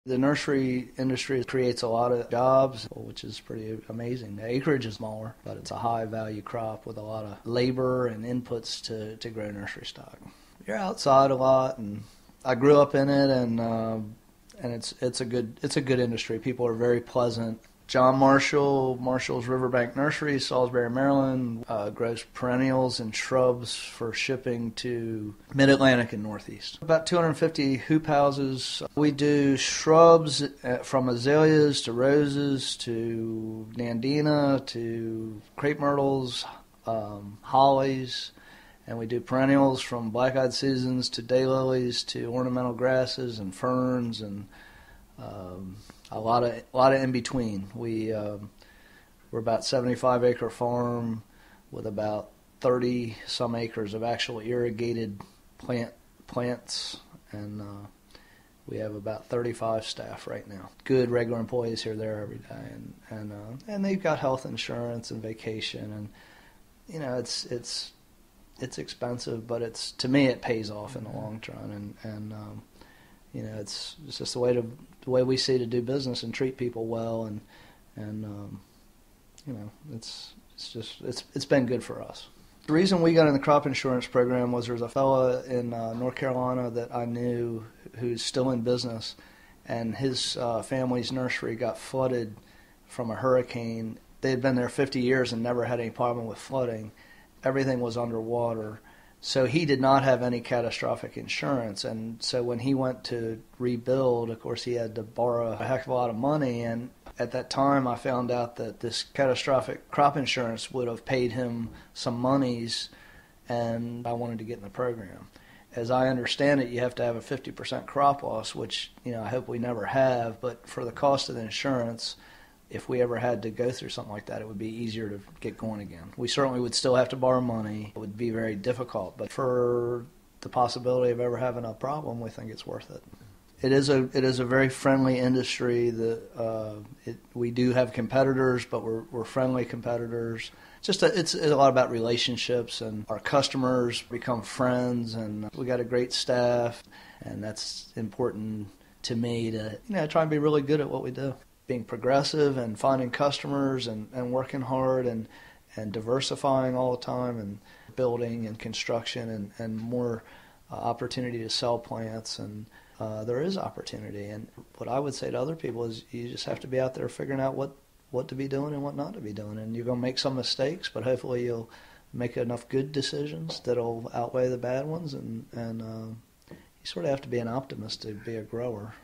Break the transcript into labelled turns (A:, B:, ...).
A: The nursery industry creates a lot of jobs, which is pretty amazing. The acreage is smaller, but it's a high-value crop with a lot of labor and inputs to grow nursery stock. You're outside a lot, and I grew up in it, and it's a good industry. People are very pleasant. John Marshall's Riverbank Nursery, Salisbury, Maryland, grows perennials and shrubs for shipping to Mid-Atlantic and Northeast. About 250 hoop houses. We do shrubs from azaleas to roses to nandina to crepe myrtles, hollies, and we do perennials from black-eyed Susans to daylilies to ornamental grasses and ferns and a lot of in between. We're about 75-acre farm with about 30 some acres of actual irrigated plants, and we have about 35 staff right now. Good regular employees here, there every day, and they've got health insurance and vacation, and you know it's expensive, but to me it pays off in the long run, and you know it's just the way we see to do business and treat people well, and you know it's been good for us. The reason we got in the crop insurance program was there's a fella in North Carolina that I knew who's still in business, and his family's nursery got flooded from a hurricane. They had been there 50 years and never had any problem with flooding. Everything was underwater. So he did not have any catastrophic insurance, and so when he went to rebuild, of course, he had to borrow a heck of a lot of money, and at that time I found out that this catastrophic crop insurance would have paid him some monies, and I wanted to get in the program. As I understand it, you have to have a 50% crop loss, which I hope we never have, but for the cost of the insurance, if we ever had to go through something like that, it would be easier to get going again. We certainly would still have to borrow money. It would be very difficult, but for the possibility of ever having a problem, we think it's worth it. It is a very friendly industry. We do have competitors, but we're friendly competitors. It's a lot about relationships, and our customers become friends, and we got a great staff, and that's important to me to try and be really good at what we do. Being progressive and finding customers and working hard and diversifying all the time and building and construction and more opportunity to sell plants, and there is opportunity. And what I would say to other people is you just have to be out there figuring out what to be doing and what not to be doing. And you're going to make some mistakes, but hopefully you'll make enough good decisions that'll outweigh the bad ones. And you sort of have to be an optimist to be a grower.